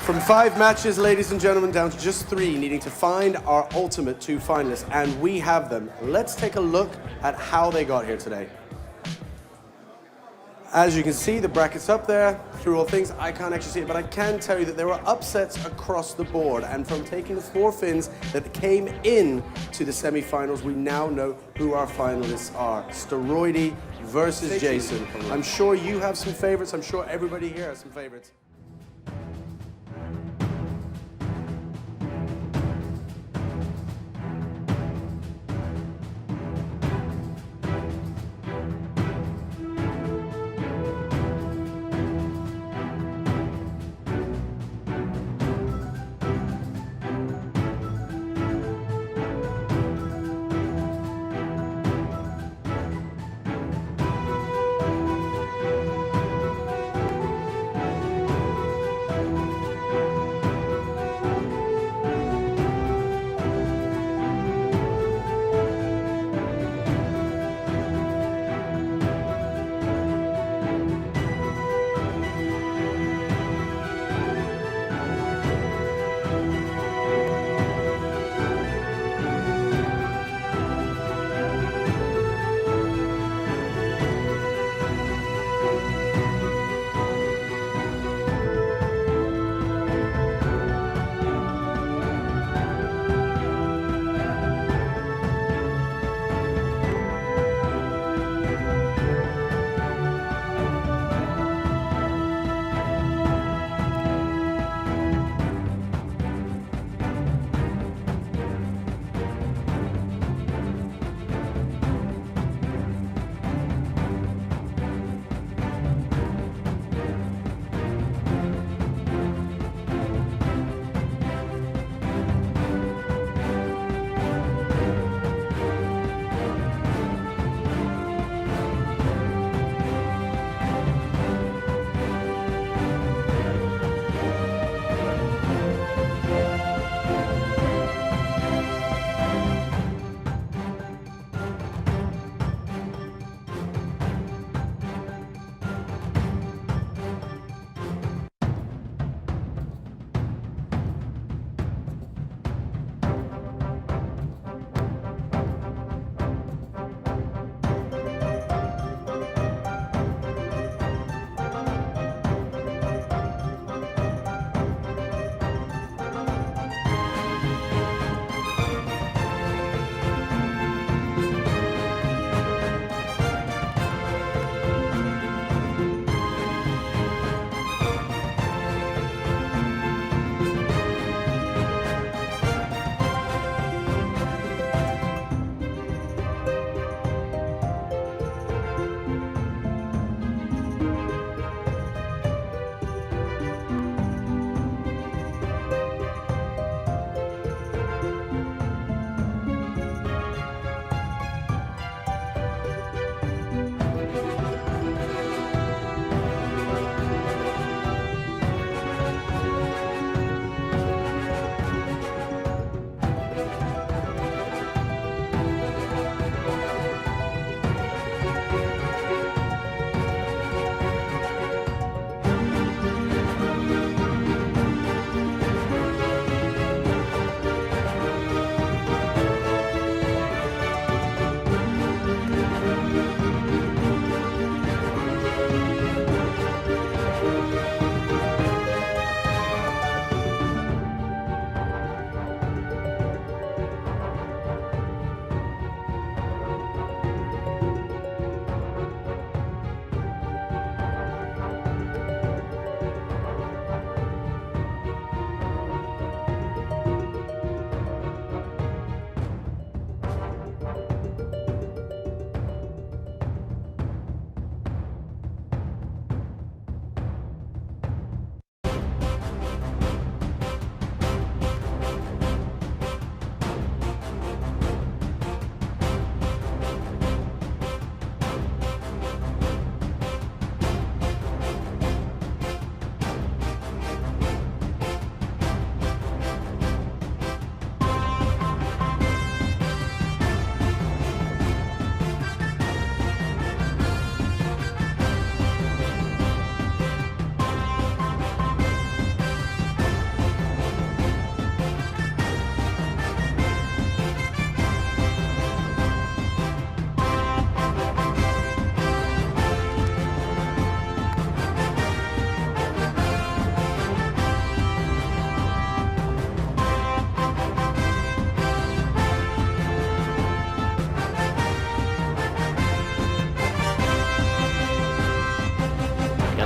From 5 matches, ladies and gentlemen, down to just 3, needing to find our ultimate 2 finalists, and we have them. Let's take a look at how they got here today. As you can see, the bracket's up there. Through all things, I can't actually see it, but I can tell you that there were upsets across the board, and from taking the 4 Finns that came in to the semi-finals, we now know who our finalists are. Steroidy versus Jason. I'm sure you have some favorites. I'm sure everybody here has some favorites.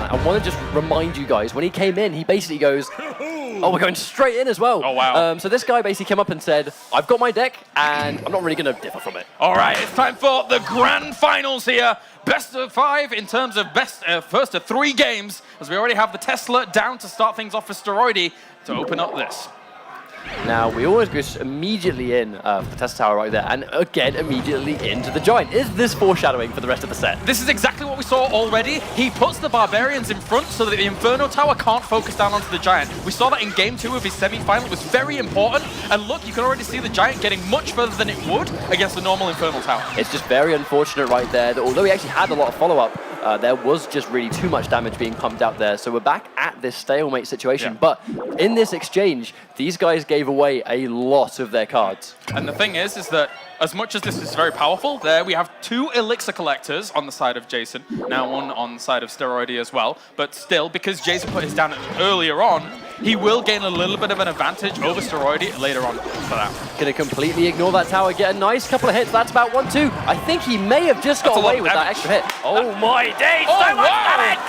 I want to just remind you guys, when he came in, he basically goes, oh, we're going straight in as well. Oh, wow. So this guy basically came up and said, I've got my deck, and I'm not really going to differ from it. All right, it's time for the grand finals here. Best of 5 in terms of first of 3 games, as we already have the Tesla down to start things off for Steroidy to open up this. Now, we always go immediately in for the Tesla Tower right there, and again, immediately into the Giant. Is this foreshadowing for the rest of the set? This is exactly what we saw already. He puts the Barbarians in front so that the Inferno Tower can't focus down onto the Giant. We saw that in Game 2 of his semi-final. It was very important. And look, you can already see the Giant getting much further than it would against the normal Infernal Tower. It's just very unfortunate right there that although he actually had a lot of follow-up, there was just really too much damage being pumped out there. So we're back at this stalemate situation. Yeah. But in this exchange, these guys gave away a lot of their cards. And the thing is that as much as this is very powerful, there we have 2 Elixir Collectors on the side of Jason, now one on the side of Steroidy as well. But still, because Jason put his down earlier on, he will gain a little bit of an advantage over Steroidy later on for that. Gonna completely ignore that tower, get a nice couple of hits. That's about 1-2. I think he may have just got away with that extra hit. Oh my days, so much damage!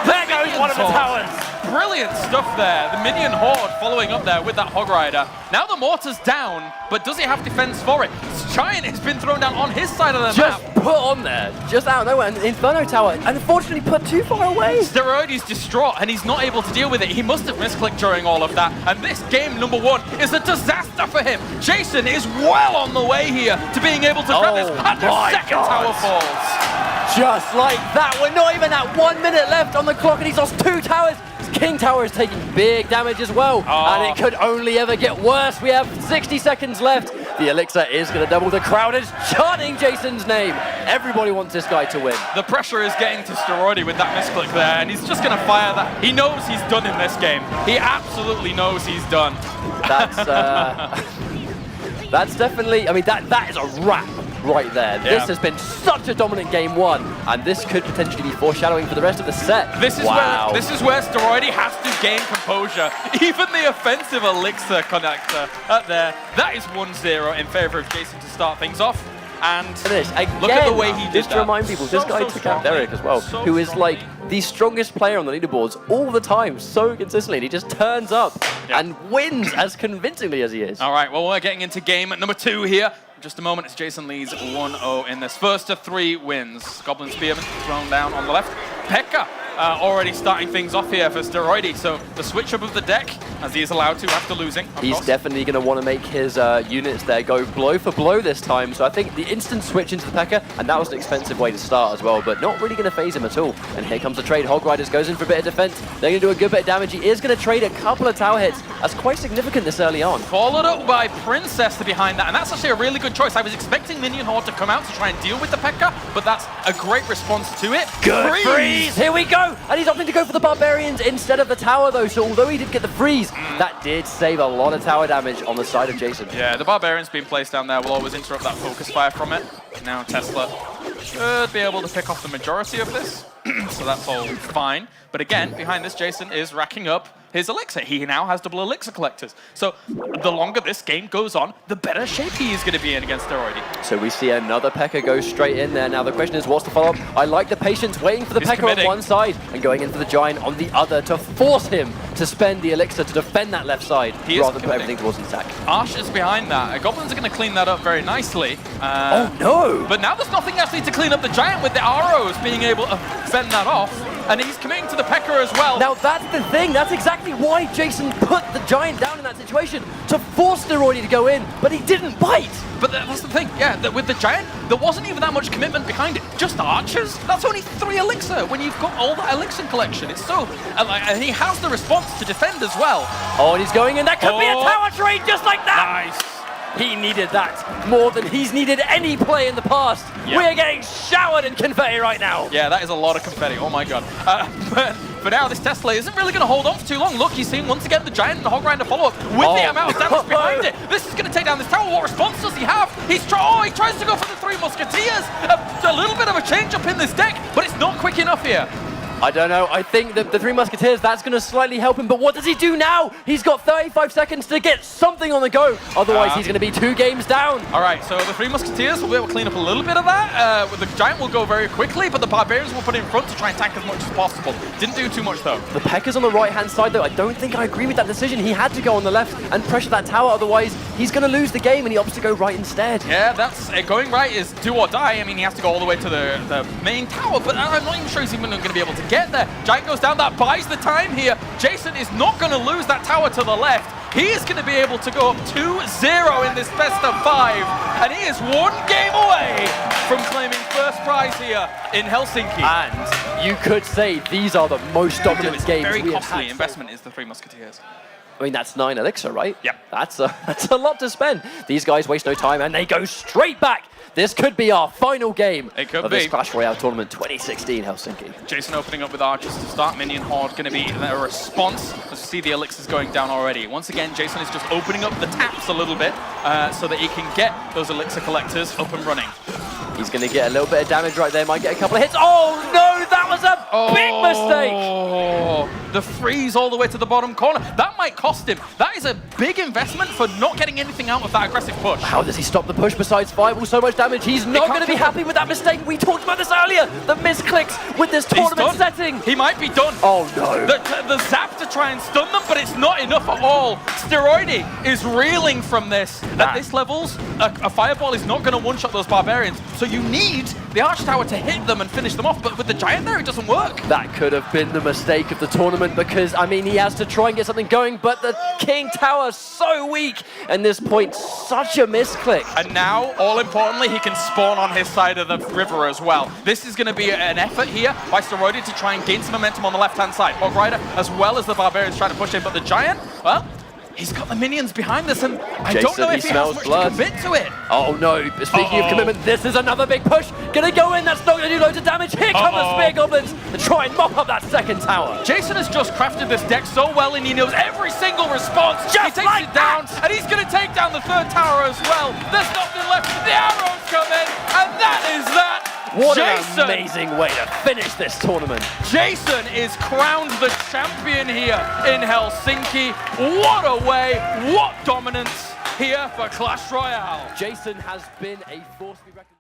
There goes one of the towers. Brilliant stuff there. The minion horde following up there with that Hog Rider. Now the mortar's down, but does he have defense for it? Giant has been thrown down on his side of the map. Just put on there, just out of nowhere, and the Inferno Tower, and unfortunately put too far away. Steroidy's distraught, and he's not able to deal with it. He must have misclicked during all of that, and this game number 1 is a disaster for him. Jason is well on the way here to being able to grab this, and the second tower falls. Just like that, we're not even at 1 minute left on the clock, and he's lost 2 towers. King Tower is taking big damage as well, and it could only ever get worse. We have 60 seconds left. The Elixir is going to double. The crowd is chanting Jason's name. Everybody wants this guy to win. The pressure is getting to Steroidy with that misclick there, and he's just going to fire that. He knows he's done in this game. He absolutely knows he's done. That's definitely, I mean, that is a wrap right there. Yeah. This has been such a dominant game 1, and this could potentially be foreshadowing for the rest of the set. This is where Steroidy has to gain composure. Even the offensive Elixir connector up there, that is 1-0 in favor of Jason to start things off. And look at the way he did just to remind people, this guy took out Derek as well, who is like the strongest player on the leaderboards all the time, so consistently. And he just turns up and wins as convincingly as he is. All right, well, we're getting into game number 2 here. Just a moment, as Jason leads 1-0 in this first of 3 wins. Goblin Spearman thrown down on the left. Pekka already starting things off here for Steroidy. So the switch up of the deck, as he is allowed to after losing. He's definitely going to want to make his units there go blow for blow this time. So I think the instant switch into the Pekka, and that was an expensive way to start as well, but not really going to phase him at all. And here comes the trade. Hog Riders goes in for a bit of defense. They're going to do a good bit of damage. He is going to trade a couple of tower hits. That's quite significant this early on. Followed up by Princess behind that, and that's actually a really good choice. I was expecting Minion Horde to come out to try and deal with the Pekka, but that's a great response to it. Good freeze! Here we go! And he's opting to go for the Barbarians instead of the tower though, so although he did get the freeze, that did save a lot of tower damage on the side of Jason. Yeah, the Barbarians being placed down there will always interrupt that focus fire from it. Now Tesla should be able to pick off the majority of this, so that's all fine. But again, behind this, Jason is racking up his Elixir. He now has double Elixir Collectors. So the longer this game goes on, the better shape he is going to be in against Steroidy. So we see another Pekka go straight in there. Now the question is, what's the follow-up? I like the patience, waiting for the Pekka on one side and going in for the Giant on the other to force him to spend the Elixir to defend that left side rather than put everything towards the attack. Arsh is behind that. Goblins are going to clean that up very nicely. Oh no! But now there's nothing actually to clean up the Giant with the arrows being able to fend that off. And he's committing to the Pekka as well. Now that's the thing, that's exactly why Jason put the Giant down in that situation, to force Steroidy to go in, but he didn't bite. But that's the thing, yeah, with the Giant, there wasn't even that much commitment behind it. Just archers? That's only 3 Elixir when you've got all that Elixir collection. It's so, and he has the response to defend as well. Oh, and he's going in, that could be a tower trade just like that! Nice. He needed that more than he's needed any play in the past. Yep. We're getting showered in confetti right now. Yeah, that is a lot of confetti. Oh my god. But for now, this Tesla isn't really going to hold on for too long. Look, he's seen once again the Giant and the Hog Rider follow up with the amount of damage behind it. This is going to take down this tower. What response does he have? He tries to go for the 3 Musketeers. A little bit of a change up in this deck, but it's not quick enough here. I don't know. I think that the Three Musketeers, that's going to slightly help him. But what does he do now? He's got 35 seconds to get something on the go. Otherwise, he's going to be 2 games down. All right, so the Three Musketeers will be able to clean up a little bit of that. The Giant will go very quickly, but the Barbarians will put in front to try and tank as much as possible. Didn't do too much, though. The Pekka's on the right-hand side, though. I don't think I agree with that decision. He had to go on the left and pressure that tower. Otherwise, he's going to lose the game, and he opts to go right instead. Yeah, that's going right is do or die. I mean, he has to go all the way to the main tower, but I'm not even sure he's even going to be able to get there. Giant goes down. That buys the time here. Jason is not going to lose that tower to the left. He is going to be able to go up 2-0 in this best of 5, and he is 1 game away from claiming first prize here in Helsinki. And you could say these are the most dominant games very we have costly had. investment is the Three Musketeers. I mean, that's 9 elixir, right? Yep. That's a lot to spend. These guys waste no time, and they go straight back. This could be our final game of this Clash Royale tournament 2016 Helsinki. Jason opening up with Archers to start. Minion Horde going to be a response. As you see, the elixirs going down already. Once again, Jason is just opening up the taps a little bit so that he can get those elixir collectors up and running. He's going to get a little bit of damage right there. Might get a couple of hits. Oh, no! That was a big mistake! The freeze all the way to the bottom corner. That might cost him. That is a big investment for not getting anything out of that aggressive push. How does he stop the push besides Fireball? So much damage. He's not going to be happy with that mistake. We talked about this earlier. The misclicks with this tournament setting. He might be done. Oh, no. The zap to try and stun them, but it's not enough at all. Steroidy is reeling from this. At this levels, a Fireball is not going to one-shot those Barbarians. So you need the Arch Tower to hit them and finish them off. But with the Giant there, it doesn't work. That could have been the mistake of the tournament because, I mean, he has to try and get something going, but the King Tower so weak. And this point, such a misclick. And now, all importantly, he can spawn on his side of the river as well. This is going to be an effort here by Steroidy to try and gain some momentum on the left-hand side. Hog Rider, as well as the Barbarians trying to push in, but the Giant, well, he's got the minions behind this, and I don't know if he has much to commit to it. Oh no, speaking of commitment, this is another big push. Gonna go in, that's not gonna do loads of damage. Here come the Spear Goblins to try and mop up that second tower. Jason has just crafted this deck so well, and he knows every single response. He takes it down, and he's gonna take down the third tower as well. There's nothing left, the arrows come in, and that is that. What an amazing way to finish this tournament. Jason is crowned the champion here in Helsinki. What a way, what dominance here for Clash Royale. Jason has been a force to be reckoned with.